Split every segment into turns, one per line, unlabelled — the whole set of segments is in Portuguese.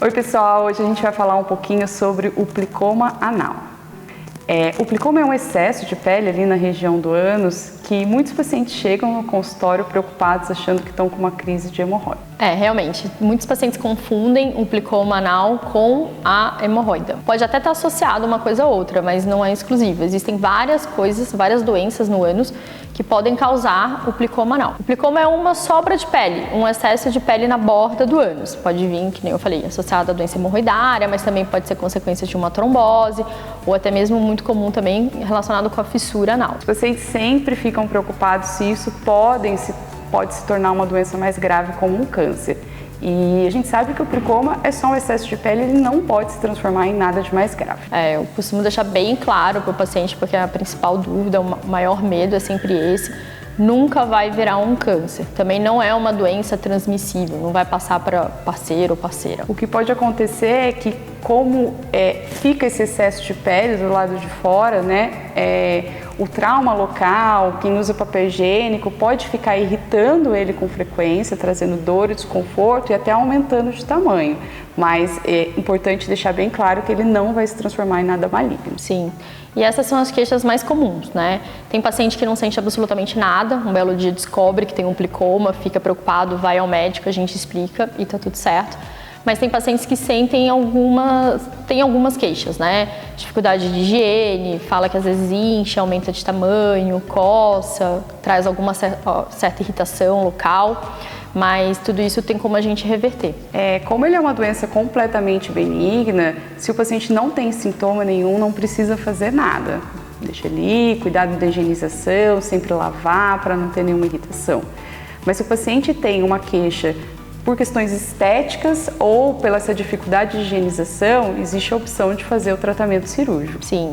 Oi pessoal, hoje a gente vai falar um pouquinho sobre o plicoma anal. O plicoma é um excesso de pele ali na região do ânus que muitos pacientes chegam no consultório preocupados achando que estão com uma crise de hemorroida.
Realmente, muitos pacientes confundem o plicoma anal com a hemorroida. Pode até estar associado uma coisa a outra, mas não é exclusivo. Existem várias coisas, várias doenças no ânus que podem causar o plicoma anal. O plicoma é uma sobra de pele, um excesso de pele na borda do ânus. Pode vir, que nem eu falei, associado à doença hemorroidária, mas também pode ser consequência de uma trombose, ou até mesmo muito comum também relacionado com a fissura anal.
Os pacientes sempre ficam preocupados se isso pode se tornar uma doença mais grave como um câncer. E a gente sabe que o plicoma é só um excesso de pele, ele não pode se transformar em nada de mais grave.
Eu costumo deixar bem claro para o paciente, porque a principal dúvida, o maior medo é sempre esse: nunca vai virar um câncer. Também não é uma doença transmissível, não vai passar para parceiro ou parceira.
O que pode acontecer é que, como fica esse excesso de pele do lado de fora, o trauma local, quem usa papel higiênico, pode ficar irritando ele com frequência, trazendo dor e desconforto e até aumentando de tamanho. Mas é importante deixar bem claro que ele não vai se transformar em nada maligno.
Sim. E essas são as queixas mais comuns, né? Tem paciente que não sente absolutamente nada, um belo dia descobre que tem um plicoma, fica preocupado, vai ao médico, a gente explica e tá tudo certo. Mas tem pacientes que sentem algumas queixas, né? Dificuldade de higiene, fala que às vezes incha, aumenta de tamanho, coça, traz alguma certa irritação local, mas tudo isso tem como a gente reverter.
Como ele é uma doença completamente benigna, se o paciente não tem sintoma nenhum, não precisa fazer nada. Deixa ali, cuidado da higienização, sempre lavar para não ter nenhuma irritação. Mas se o paciente tem uma queixa por questões estéticas ou pela essa dificuldade de higienização, existe a opção de fazer o tratamento cirúrgico.
Sim,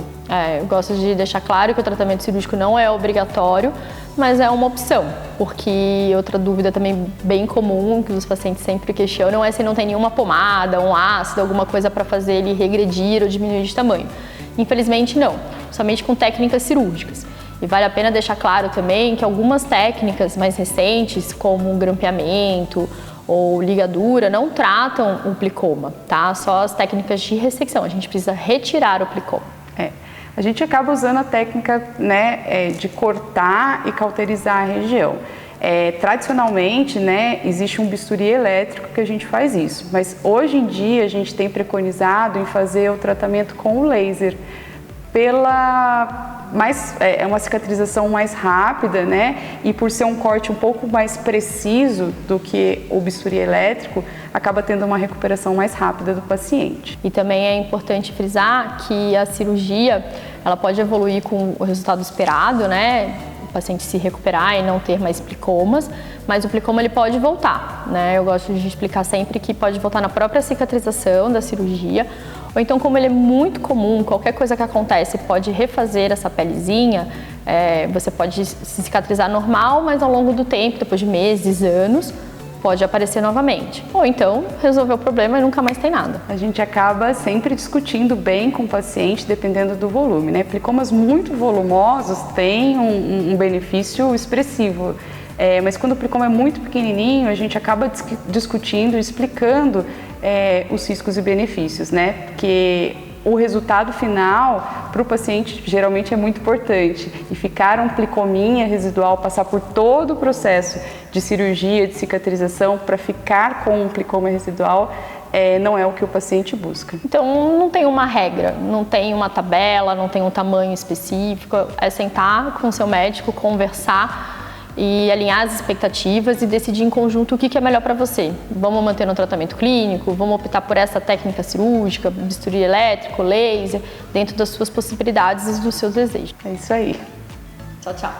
eu gosto de deixar claro que o tratamento cirúrgico não é obrigatório, mas é uma opção, porque outra dúvida também bem comum que os pacientes sempre questionam é se não tem nenhuma pomada, um ácido, alguma coisa para fazer ele regredir ou diminuir de tamanho. Infelizmente não, somente com técnicas cirúrgicas. E vale a pena deixar claro também que algumas técnicas mais recentes, como o grampeamento ou ligadura, não tratam o plicoma, tá? Só as técnicas de ressecção, a gente precisa retirar o plicoma.
A gente acaba usando a técnica de cortar e cauterizar a região. Tradicionalmente, existe um bisturi elétrico que a gente faz isso, mas hoje em dia a gente tem preconizado em fazer o tratamento com o laser, é uma cicatrização mais rápida, e por ser um corte um pouco mais preciso do que o bisturi elétrico, acaba tendo uma recuperação mais rápida do paciente.
E também é importante frisar que a cirurgia, ela pode evoluir com o resultado esperado, o paciente se recuperar e não ter mais plicomas, mas o plicoma ele pode voltar, Eu gosto de explicar sempre que pode voltar na própria cicatrização da cirurgia, ou então, como ele é muito comum, qualquer coisa que acontece pode refazer essa pelezinha, você pode se cicatrizar normal, mas ao longo do tempo, depois de meses, anos, pode aparecer novamente. Ou então, resolver o problema e nunca mais tem nada.
A gente acaba sempre discutindo bem com o paciente, dependendo do volume, Plicomas muito volumosos têm um benefício expressivo. Mas quando o plicoma é muito pequenininho, a gente acaba discutindo, explicando os riscos e benefícios, Porque o resultado final para o paciente geralmente é muito importante. E ficar um plicominha residual, passar por todo o processo de cirurgia, de cicatrização, para ficar com um plicoma residual, não é o que o paciente busca.
Então não tem uma regra, não tem uma tabela, não tem um tamanho específico, é sentar com o seu médico, conversar e alinhar as expectativas e decidir em conjunto o que é melhor para você. Vamos manter no tratamento clínico, vamos optar por essa técnica cirúrgica, bisturi elétrico, laser, dentro das suas possibilidades e dos seus desejos.
É isso aí.
Tchau, tchau.